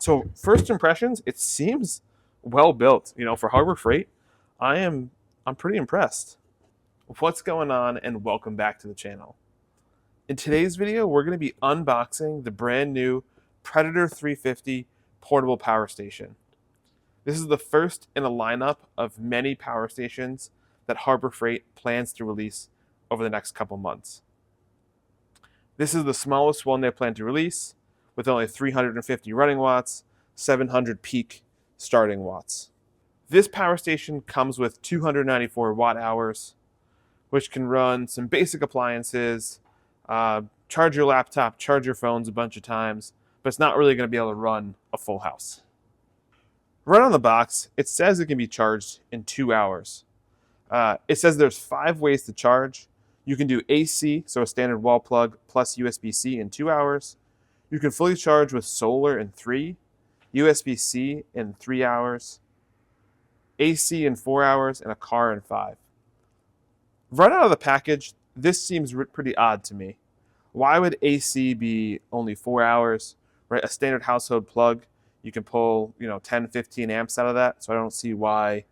So first impressions, it seems well built. For Harbor Freight, I'm pretty impressed. What's going on, and welcome back to the channel. In today's video, we're going to be unboxing the brand new Predator 350 portable power station. This is the first in a lineup of many power stations that Harbor Freight plans to release over the next couple months. This is the smallest one they plan to release, with only 350 running watts, 700 peak starting watts. This power station comes with 294 watt hours, which can run some basic appliances, charge your laptop, charge your phones a bunch of times, but it's not really going to be able to run a full house. Right on the box, it says it can be charged in 2 hours. It says there's 5 ways to charge. You can do AC, so a standard wall plug, plus USB-C in 2 hours. You can fully charge with solar in 3, USB-C in 3 hours, AC in 4 hours, and a car in 5. Right out of the package, this seems pretty odd to me. Why would AC be only 4 hours? Right, a standard household plug, you can pull 10, 15 amps out of that, so I don't see why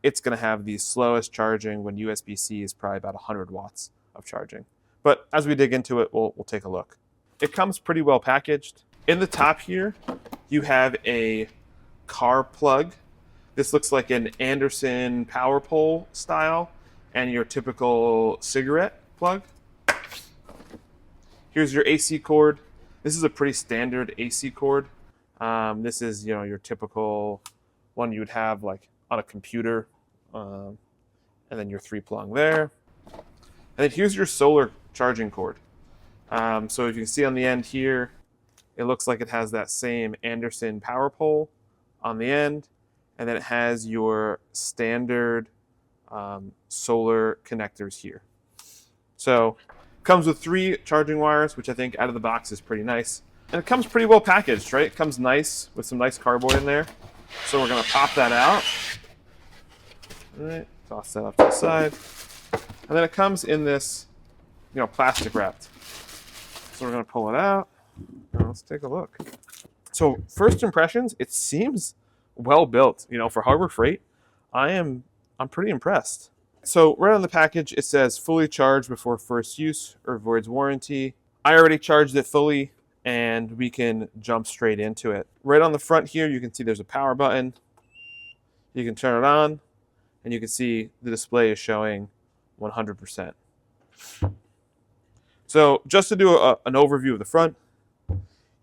it's going to have the slowest charging when USB-C is probably about 100 watts of charging. But as we dig into it, we'll take a look. It comes pretty well packaged. In the top here, you have a car plug. This looks like an Anderson power pole style and your typical cigarette plug. Here's your AC cord. This is a pretty standard AC cord. This is your typical one you would have like on a computer, and then your 3-plug there. And then here's your solar charging cord. So if you can see on the end here, it looks like it has that same Anderson power pole on the end, and then it has your standard solar connectors here. So it comes with 3 charging wires, which I think out of the box is pretty nice. And it comes pretty well packaged, right? It comes nice with some nice cardboard in there. So we're going to pop that out. All right, toss that off to the side. And then it comes in this, plastic wrapped. So we're going to pull it out. Let's take a look. So first impressions, it seems well built. For Harbor Freight, I'm pretty impressed. So right on the package, it says fully charged before first use or voids warranty. I already charged it fully, and we can jump straight into it. Right on the front here, you can see there's a power button. You can turn it on, and you can see the display is showing 100%. So just to do an overview of the front,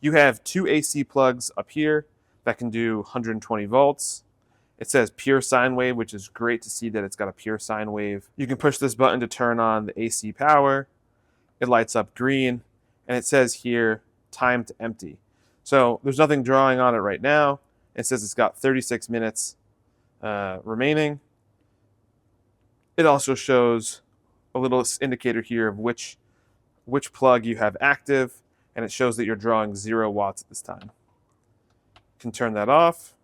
you have 2 AC plugs up here that can do 120 volts. It says pure sine wave, which is great to see that it's got a pure sine wave. You can push this button to turn on the AC power. It lights up green, and it says here, time to empty. So there's nothing drawing on it right now. It says it's got 36 minutes remaining. It also shows a little indicator here of which plug you have active, and it shows that you're drawing 0 watts at this time. Can turn that off.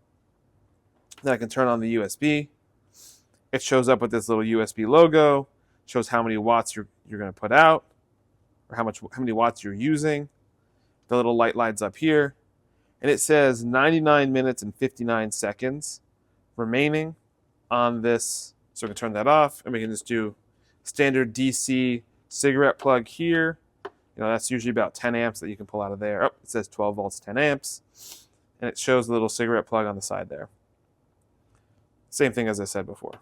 Then I can turn on the USB. It shows up with this little USB logo. Shows how many watts you're going to put out, or how many watts you're using. The little light lights up here, and it says 99 minutes and 59 seconds remaining on this. So we can turn that off, and we can just do standard DC cigarette plug here. That's usually about 10 amps that you can pull out of there. Oh, it says 12 volts, 10 amps. And it shows the little cigarette plug on the side there. Same thing as I said before.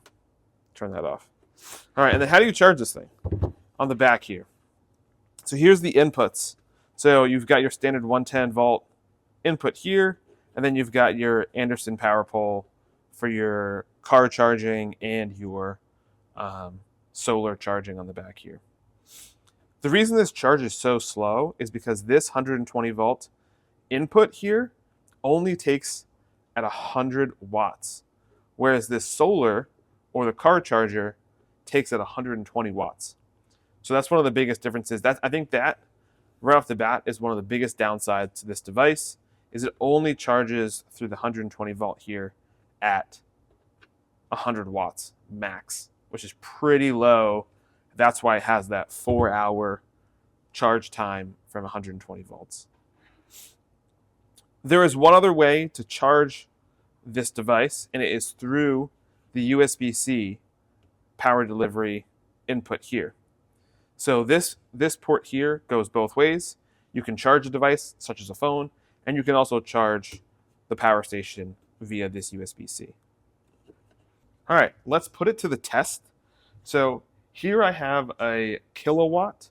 Turn that off. All right, and then how do you charge this thing? On the back here. So here's the inputs. So you've got your standard 110 volt input here, and then you've got your Anderson power pole for your car charging and your solar charging on the back here. The reason this charge is so slow is because this 120 volt input here only takes at 100 watts, whereas this solar or the car charger takes at 120 watts. So that's one of the biggest differences. I think that right off the bat is one of the biggest downsides to this device, is it only charges through the 120 volt here at 100 watts max, which is pretty low. That's why it has that 4-hour charge time from 120 volts. There is one other way to charge this device, and it is through the USB-C power delivery input here. So this port here goes both ways. You can charge a device, such as a phone, and you can also charge the power station via this USB-C. All right, let's put it to the test. So here I have a kilowatt.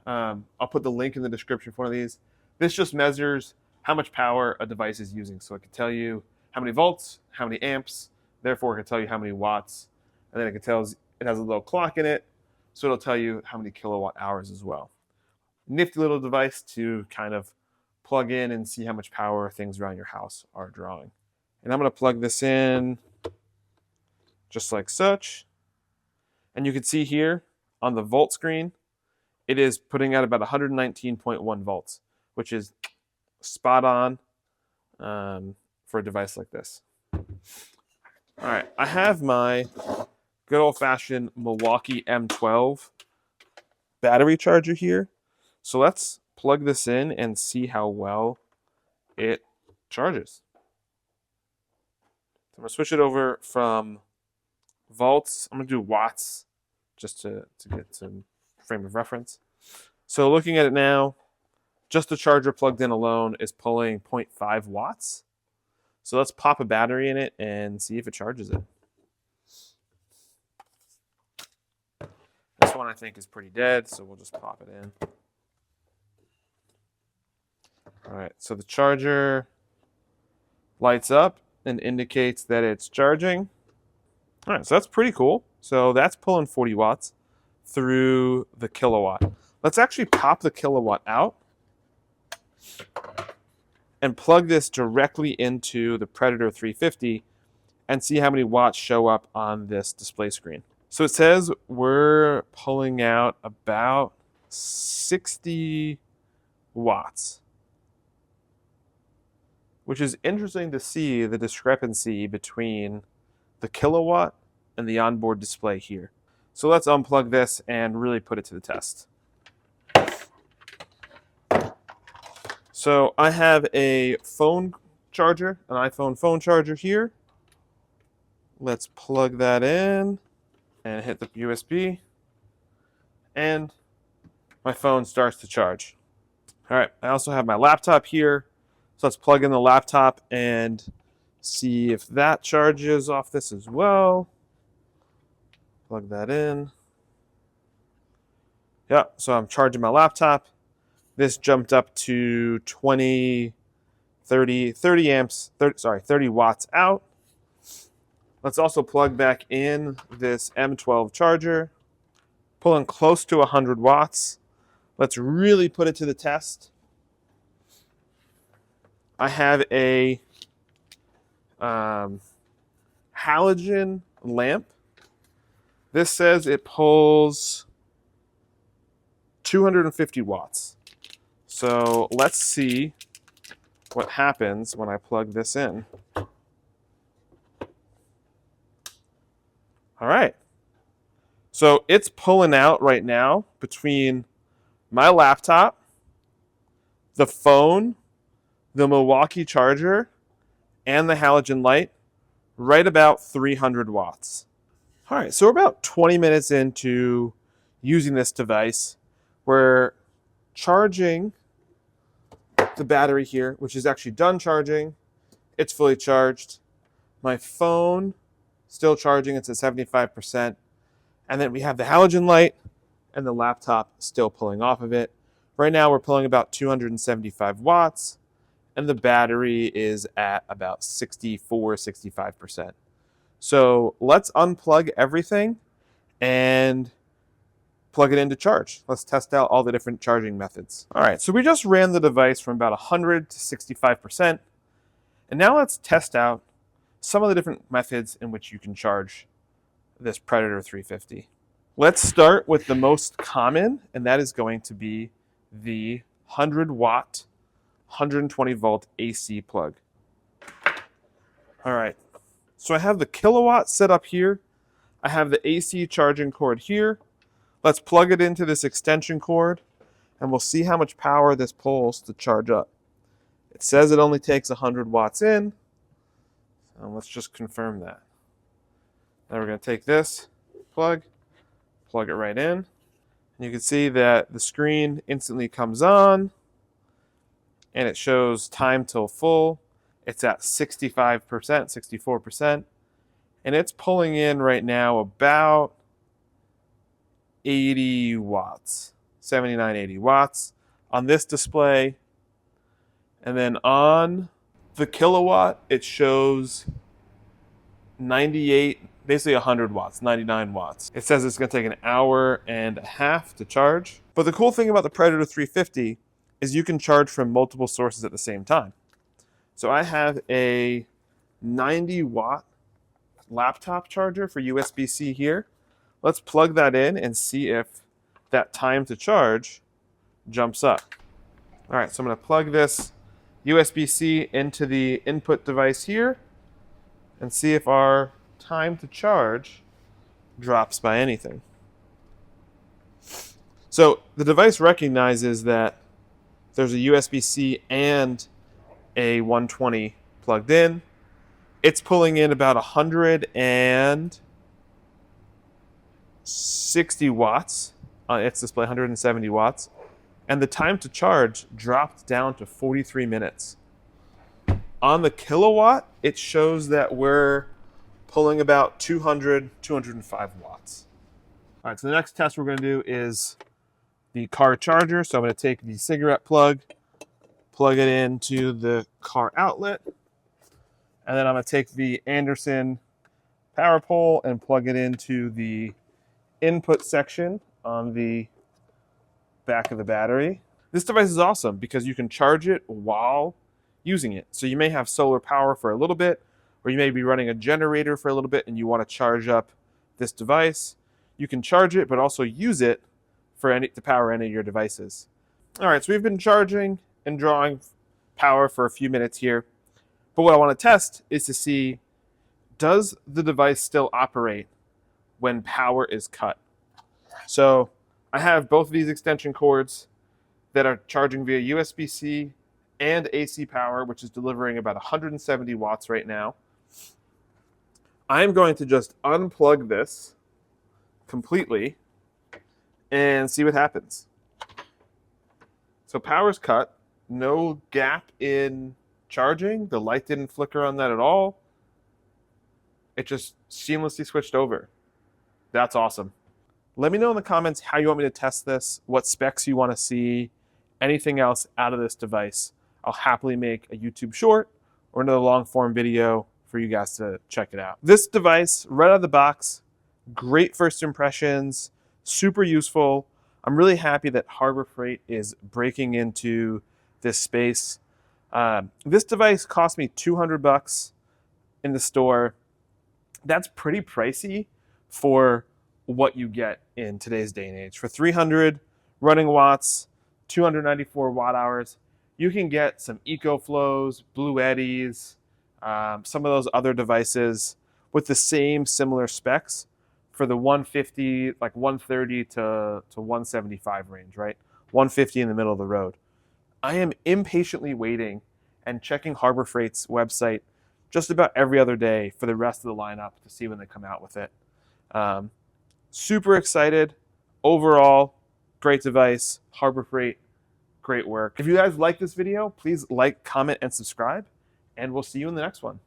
I'll put the link in the description for one of these. This just measures how much power a device is using. So it can tell you how many volts, how many amps, therefore it can tell you how many watts, and then it has a little clock in it, so it'll tell you how many kilowatt hours as well. Nifty little device to kind of plug in and see how much power things around your house are drawing. And I'm going to plug this in just like such. And you can see here on the volt screen, it is putting out about 119.1 volts, which is spot on for a device like this. All right, I have my good old-fashioned Milwaukee M12 battery charger here. So let's plug this in and see how well it charges. So I'm going to switch it over from volts. I'm going to do watts just to get some frame of reference. So looking at it now, just the charger plugged in alone is pulling 0.5 watts. So let's pop a battery in it and see if it charges it. This one I think is pretty dead, so we'll just pop it in. All right, so the charger lights up and indicates that it's charging. All right, so that's pretty cool. So that's pulling 40 watts through the kilowatt. Let's actually pop the kilowatt out and plug this directly into the Predator 350 and see how many watts show up on this display screen. So it says we're pulling out about 60 watts, which is interesting to see the discrepancy between the kilowatt and the onboard display here. So let's unplug this and really put it to the test. So I have a phone charger, an iPhone phone charger here. Let's plug that in and hit the USB, and my phone starts to charge. All right, I also have my laptop here. So let's plug in the laptop and see if that charges off this as well. Plug that in. Yeah, so I'm charging my laptop. This jumped up to 30 watts out. Let's also plug back in this M12 charger, pulling close to 100 watts. Let's really put it to the test. I have a halogen lamp. This says it pulls 250 watts. So let's see what happens when I plug this in. All right. So it's pulling out right now between my laptop, the phone, the Milwaukee charger, and the halogen light, right about 300 watts. All right, so we're about 20 minutes into using this device. We're charging the battery here, which is actually done charging. It's fully charged. My phone, still charging, it's at 75%. And then we have the halogen light and the laptop still pulling off of it. Right now we're pulling about 275 watts. And the battery is at about 65%. So let's unplug everything and plug it into charge. Let's test out all the different charging methods. All right, so we just ran the device from about 100 to 65%. And now let's test out some of the different methods in which you can charge this Predator 350. Let's start with the most common, and that is going to be the 100 watt 120 volt AC plug. All right, so I have the kilowatt set up here. I have the AC charging cord here. Let's plug it into this extension cord and we'll see how much power this pulls to charge up. It says it only takes 100 watts in. So let's just confirm that. Now we're going to take this plug it right in. And you can see that the screen instantly comes on and it shows time till full. It's at 65%, 64%. And it's pulling in right now about 80 watts, 79, 80 watts on this display. And then on the kilowatt, it shows 98, basically 100 watts, 99 watts. It says it's going to take an hour and a half to charge. But the cool thing about the Predator 350 is you can charge from multiple sources at the same time. So I have a 90 watt laptop charger for USB-C here. Let's plug that in and see if that time to charge jumps up. All right, so I'm going to plug this USB-C into the input device here and see if our time to charge drops by anything. So the device recognizes that there's a USB-C and a 120 plugged in. It's pulling in about 160 watts on its display, 170 watts. And the time to charge dropped down to 43 minutes. On the kilowatt, it shows that we're pulling about 205 watts. All right, so the next test we're going to do is the car charger. So I'm going to take the cigarette plug it into the car outlet, and then I'm going to take the Anderson power pole and plug it into the input section on the back of the battery. This device is awesome because you can charge it while using it. So you may have solar power for a little bit, or you may be running a generator for a little bit and you want to charge up this device. You can charge it, but also use it to power any of your devices. All right, so we've been charging and drawing power for a few minutes here. But what I want to test is to see, does the device still operate when power is cut? So I have both of these extension cords that are charging via USB-C and AC power, which is delivering about 170 watts right now. I'm going to just unplug this completely and see what happens. So power's cut, no gap in charging. The light didn't flicker on that at all. It just seamlessly switched over. That's awesome. Let me know in the comments how you want me to test this, what specs you want to see, anything else out of this device. I'll happily make a YouTube short or another long form video for you guys to check it out. This device, right out of the box, great first impressions, super useful. I'm really happy that Harbor Freight is breaking into this space. This device cost me $200 in the store. That's pretty pricey for what you get in today's day and age. For 300 running watts, 294 watt hours, you can get some EcoFlows, Blue Eddies, some of those other devices with the same similar specs for the 150, like 130 to 175 range, right? 150 in the middle of the road. I am impatiently waiting and checking Harbor Freight's website just about every other day for the rest of the lineup to see when they come out with it. Super excited. Overall, great device. Harbor Freight, great work. If you guys like this video, please like, comment, and subscribe, and we'll see you in the next one.